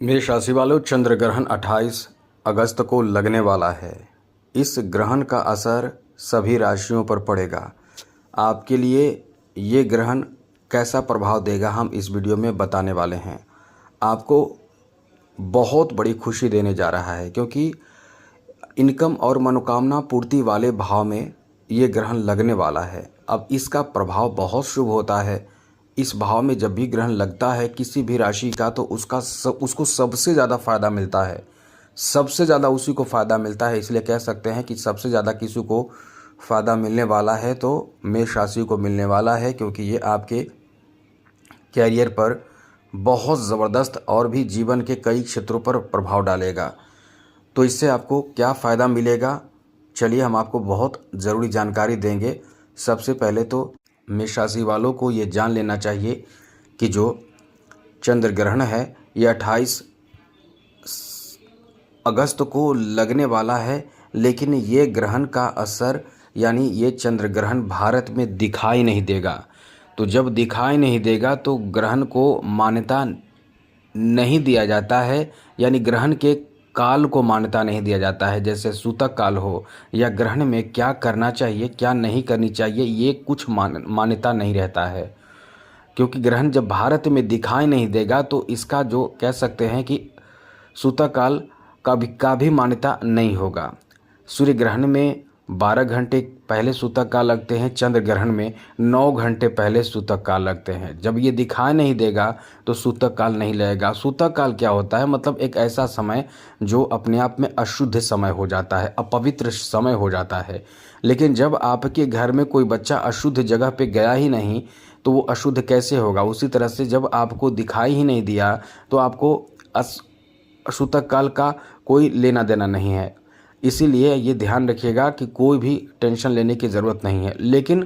मेष राशि वालों, चंद्र ग्रहण 28 अगस्त को लगने वाला है। इस ग्रहण का असर सभी राशियों पर पड़ेगा। आपके लिए ये ग्रहण कैसा प्रभाव देगा हम इस वीडियो में बताने वाले हैं। आपको बहुत बड़ी खुशी देने जा रहा है, क्योंकि इनकम और मनोकामना पूर्ति वाले भाव में ये ग्रहण लगने वाला है। अब इसका प्रभाव बहुत शुभ होता है। इस भाव में जब भी ग्रहण लगता है किसी भी राशि का, तो उसको सबसे ज़्यादा फ़ायदा मिलता है। सबसे ज़्यादा उसी को फ़ायदा मिलता है। इसलिए कह सकते हैं कि सबसे ज़्यादा किसी को फ़ायदा मिलने वाला है तो मेष राशि को मिलने वाला है, क्योंकि ये आपके कैरियर पर बहुत ज़बरदस्त और भी जीवन के कई क्षेत्रों पर प्रभाव डालेगा। तो इससे आपको क्या फ़ायदा मिलेगा, चलिए हम आपको बहुत ज़रूरी जानकारी देंगे। सबसे पहले तो मेष राशि वालों को ये जान लेना चाहिए कि जो चंद्र ग्रहण है ये 28 अगस्त को लगने वाला है, लेकिन ये ग्रहण का असर यानी ये चंद्र ग्रहण भारत में दिखाई नहीं देगा। तो जब दिखाई नहीं देगा तो ग्रहण को मान्यता नहीं दिया जाता है, यानी ग्रहण के काल को मान्यता नहीं दिया जाता है। जैसे सूतक काल हो या ग्रहण में क्या करना चाहिए क्या नहीं करनी चाहिए, ये कुछ मान्यता नहीं रहता है। क्योंकि ग्रहण जब भारत में दिखाई नहीं देगा तो इसका जो कह सकते हैं कि सूतक काल का भी मान्यता नहीं होगा। सूर्य ग्रहण में 12 घंटे पहले सूतक काल लगते हैं, चंद्र ग्रहण में 9 घंटे पहले सूतक काल लगते हैं। जब ये दिखाई नहीं देगा तो सूतक काल नहीं लगेगा। सूतक काल क्या होता है, मतलब एक ऐसा समय जो अपने आप में अशुद्ध समय हो जाता है, अपवित्र समय हो जाता है। लेकिन जब आपके घर में कोई बच्चा अशुद्ध जगह पे गया ही नहीं तो वो अशुद्ध कैसे होगा। उसी तरह से जब आपको दिखाई ही नहीं दिया तो आपको सूतक काल का कोई लेना देना नहीं है। इसीलिए ये ध्यान रखिएगा कि कोई भी टेंशन लेने की ज़रूरत नहीं है। लेकिन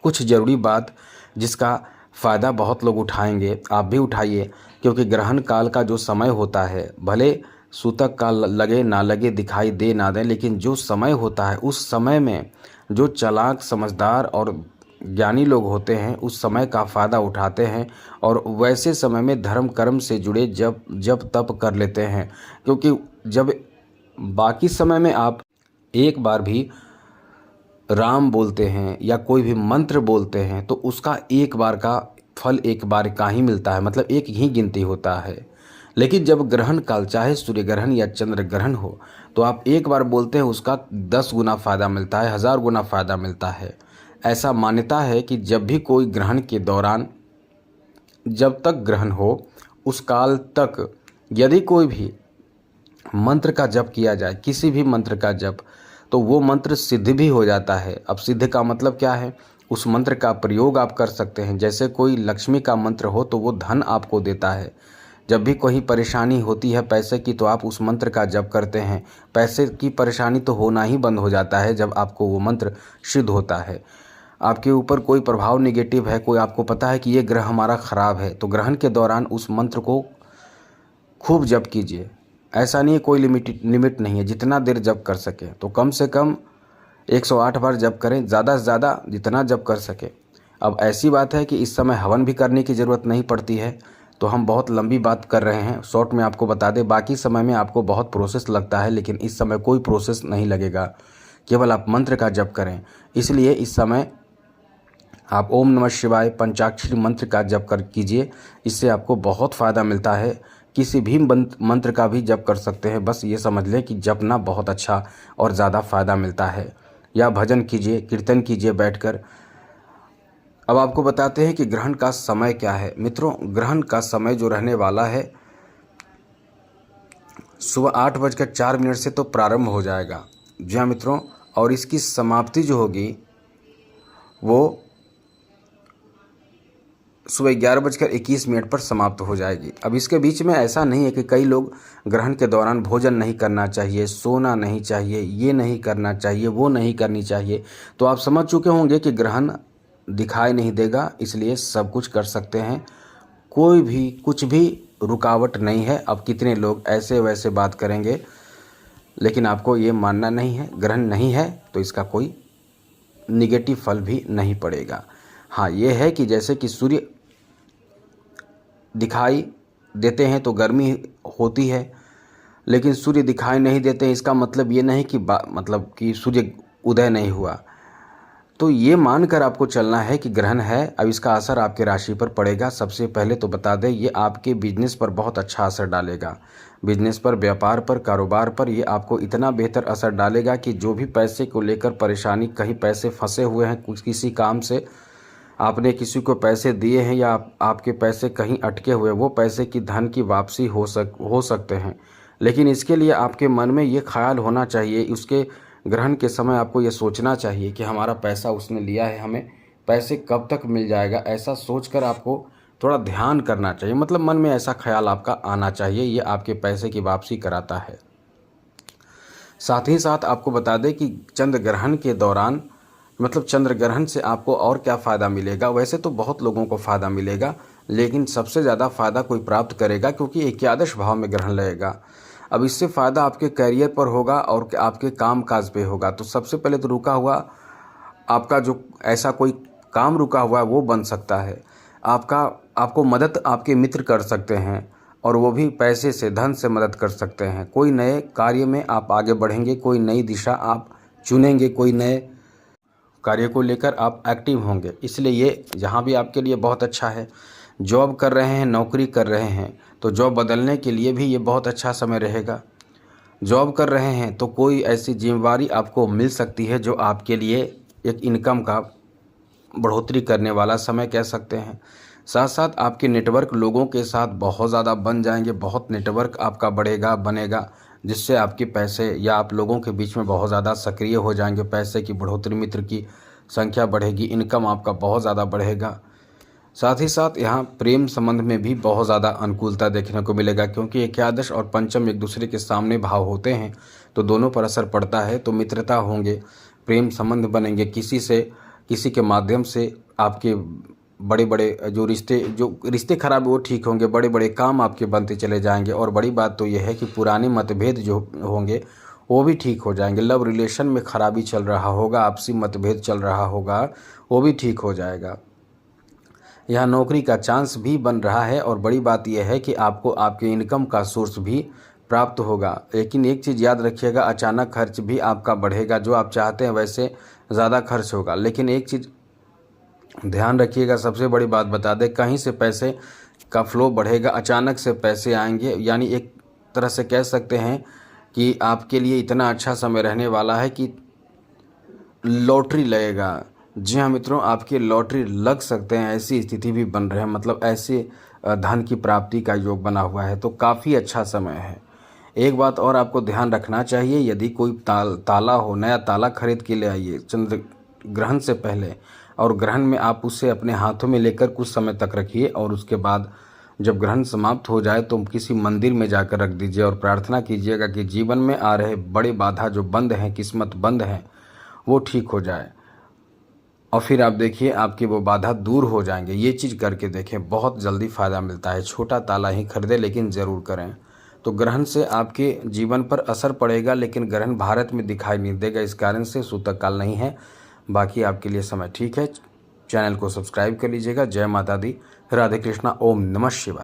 कुछ ज़रूरी बात जिसका फ़ायदा बहुत लोग उठाएंगे, आप भी उठाइए। क्योंकि ग्रहण काल का जो समय होता है, भले सूतक काल लगे ना लगे, दिखाई दे ना दे, लेकिन जो समय होता है उस समय में जो चालाक समझदार और ज्ञानी लोग होते हैं उस समय का फ़ायदा उठाते हैं और वैसे समय में धर्म कर्म से जुड़े जब तप कर लेते हैं। क्योंकि जब बाकी समय में आप एक बार भी राम बोलते हैं या कोई भी मंत्र बोलते हैं तो उसका एक बार का फल एक बार का ही मिलता है, मतलब एक ही गिनती होता है। लेकिन जब ग्रहण काल, चाहे सूर्य ग्रहण या चंद्र ग्रहण हो, तो आप एक बार बोलते हैं उसका 10 गुना फ़ायदा मिलता है, 1000 गुना फ़ायदा मिलता है। ऐसा मान्यता है कि जब भी कोई ग्रहण के दौरान, जब तक ग्रहण हो उस काल तक यदि कोई भी मंत्र का जप किया जाए, किसी भी मंत्र का जप, तो वो मंत्र सिद्ध भी हो जाता है। अब सिद्ध का मतलब क्या है, उस मंत्र का प्रयोग आप कर सकते हैं। जैसे कोई लक्ष्मी का मंत्र हो तो वो धन आपको देता है। जब भी कोई परेशानी होती है पैसे की तो आप उस मंत्र का जप करते हैं, पैसे की परेशानी तो होना ही बंद हो जाता है जब आपको वो मंत्र सिद्ध होता है। आपके ऊपर कोई प्रभाव नेगेटिव है, कोई आपको पता है कि ये ग्रह हमारा ख़राब है, तो ग्रहण के दौरान उस मंत्र को खूब जप कीजिए। ऐसा नहीं है, कोई लिमिट नहीं है, जितना देर जप कर सके। तो कम से कम 108 बार जप करें, ज़्यादा से ज़्यादा जितना जप कर सके। अब ऐसी बात है कि इस समय हवन भी करने की ज़रूरत नहीं पड़ती है, तो हम बहुत लंबी बात कर रहे हैं, शॉर्ट में आपको बता दें। बाकी समय में आपको बहुत प्रोसेस लगता है, लेकिन इस समय कोई प्रोसेस नहीं लगेगा, केवल आप मंत्र का जप करें। इसलिए इस समय आप ओम नमः शिवाय पंचाक्षरी मंत्र का जप कर कीजिए, इससे आपको बहुत फ़ायदा मिलता है। किसी भी मंत्र का भी जप कर सकते हैं, बस ये समझ लें कि जपना बहुत अच्छा और ज़्यादा फ़ायदा मिलता है। या भजन कीजिए, कीर्तन कीजिए बैठकर। अब आपको बताते हैं कि ग्रहण का समय क्या है। मित्रों, ग्रहण का समय जो रहने वाला है सुबह 8:04 से तो प्रारंभ हो जाएगा। जी हाँ मित्रों, और इसकी समाप्ति जो होगी वो सुबह 11:21 पर समाप्त हो जाएगी। अब इसके बीच में ऐसा नहीं है कि कई लोग ग्रहण के दौरान भोजन नहीं करना चाहिए, सोना नहीं चाहिए, ये नहीं करना चाहिए, वो नहीं करनी चाहिए। तो आप समझ चुके होंगे कि ग्रहण दिखाई नहीं देगा, इसलिए सब कुछ कर सकते हैं, कोई भी कुछ भी रुकावट नहीं है। अब कितने लोग ऐसे वैसे बात करेंगे, लेकिन आपको ये मानना नहीं है, ग्रहण नहीं है तो इसका कोई निगेटिव फल भी नहीं पड़ेगा। हाँ, ये है कि जैसे कि सूर्य दिखाई देते हैं तो गर्मी होती है, लेकिन सूर्य दिखाई नहीं देते हैं इसका मतलब ये नहीं कि मतलब कि सूर्य उदय नहीं हुआ। तो ये मानकर आपको चलना है कि ग्रहण है, अब इसका असर आपके राशि पर पड़ेगा। सबसे पहले तो बता दें, ये आपके बिजनेस पर बहुत अच्छा असर डालेगा। बिजनेस पर, व्यापार पर, कारोबार पर ये आपको इतना बेहतर असर डालेगा कि जो भी पैसे को लेकर परेशानी, कहीं पैसे फंसे हुए हैं कुछ किसी काम से, आपने किसी को पैसे दिए हैं या आपके पैसे कहीं अटके हुए, वो पैसे की धन की वापसी हो सकते हैं। लेकिन इसके लिए आपके मन में ये ख्याल होना चाहिए, उसके ग्रहण के समय आपको ये सोचना चाहिए कि हमारा पैसा उसने लिया है, हमें पैसे कब तक मिल जाएगा, ऐसा सोचकर आपको थोड़ा ध्यान करना चाहिए। मतलब मन में ऐसा ख्याल आपका आना चाहिए, ये आपके पैसे की वापसी कराता है। साथ ही साथ आपको बता दें कि चंद्र ग्रहण के दौरान, मतलब चंद्र ग्रहण से आपको और क्या फ़ायदा मिलेगा। वैसे तो बहुत लोगों को फ़ायदा मिलेगा, लेकिन सबसे ज़्यादा फ़ायदा कोई प्राप्त करेगा क्योंकि एकादश भाव में ग्रहण लगेगा। अब इससे फ़ायदा आपके करियर पर होगा और आपके काम काज पे होगा। तो सबसे पहले तो रुका हुआ आपका जो ऐसा कोई काम रुका हुआ है वो बन सकता है। आपको मदद आपके मित्र कर सकते हैं, और वो भी पैसे से, धन से मदद कर सकते हैं। कोई नए कार्य में आप आगे बढ़ेंगे, कोई नई दिशा आप चुनेंगे, कोई नए कार्य को लेकर आप एक्टिव होंगे, इसलिए ये यहाँ भी आपके लिए बहुत अच्छा है। जॉब कर रहे हैं, नौकरी कर रहे हैं, तो जॉब बदलने के लिए भी ये बहुत अच्छा समय रहेगा। जॉब कर रहे हैं तो कोई ऐसी जिम्मेवारी आपको मिल सकती है जो आपके लिए एक इनकम का बढ़ोतरी करने वाला समय कह सकते हैं। साथ साथ आपके नेटवर्क लोगों के साथ बहुत ज़्यादा बन जाएंगे, बहुत नेटवर्क आपका बनेगा, जिससे आपके पैसे या आप लोगों के बीच में बहुत ज़्यादा सक्रिय हो जाएंगे। पैसे की बढ़ोतरी, मित्र की संख्या बढ़ेगी, इनकम आपका बहुत ज़्यादा बढ़ेगा। साथ ही साथ यहाँ प्रेम संबंध में भी बहुत ज़्यादा अनुकूलता देखने को मिलेगा, क्योंकि एकादश और पंचम एक दूसरे के सामने भाव होते हैं, तो दोनों पर असर पड़ता है। तो मित्रता होंगे, प्रेम संबंध बनेंगे, किसी के माध्यम से आपके बड़े बड़े जो रिश्ते खराब वो ठीक होंगे, बड़े बड़े काम आपके बनते चले जाएंगे। और बड़ी बात तो यह है कि पुराने मतभेद जो होंगे वो भी ठीक हो जाएंगे। लव रिलेशन में खराबी चल रहा होगा, आपसी मतभेद चल रहा होगा, वो भी ठीक हो जाएगा। यहाँ नौकरी का चांस भी बन रहा है, और बड़ी बात यह है कि आपको आपके इनकम का सोर्स भी प्राप्त होगा। लेकिन एक चीज़ याद रखिएगा, अचानक खर्च भी आपका बढ़ेगा। जो आप चाहते हैं वैसे ज़्यादा खर्च होगा, लेकिन एक चीज़ ध्यान रखिएगा, सबसे बड़ी बात बता दें, कहीं से पैसे का फ्लो बढ़ेगा, अचानक से पैसे आएंगे। यानी एक तरह से कह सकते हैं कि आपके लिए इतना अच्छा समय रहने वाला है कि लॉटरी लगेगा। जी हाँ मित्रों, आपकी लॉटरी लग सकते हैं, ऐसी स्थिति भी बन रहे हैं। मतलब ऐसे धन की प्राप्ति का योग बना हुआ है, तो काफ़ी अच्छा समय है। एक बात और आपको ध्यान रखना चाहिए, यदि कोई ताला हो, नया ताला खरीद के ले आइए चंद्र ग्रहण से पहले, और ग्रहण में आप उसे अपने हाथों में लेकर कुछ समय तक रखिए, और उसके बाद जब ग्रहण समाप्त हो जाए तो किसी मंदिर में जाकर रख दीजिए और प्रार्थना कीजिएगा कि जीवन में आ रहे बड़े बाधा जो बंद हैं, किस्मत बंद है, वो ठीक हो जाए। और फिर आप देखिए आपकी वो बाधा दूर हो जाएंगे। ये चीज़ करके देखें, बहुत जल्दी फ़ायदा मिलता है। छोटा ताला ही खरीदें, लेकिन ज़रूर करें। तो ग्रहण से आपके जीवन पर असर पड़ेगा, लेकिन ग्रहण भारत में दिखाई नहीं देगा, इस कारण से सूतक काल नहीं है। बाकी आपके लिए समय ठीक है। चैनल को सब्सक्राइब कर लीजिएगा। जय माता दी, राधे कृष्णा, ओम नमः शिवाय।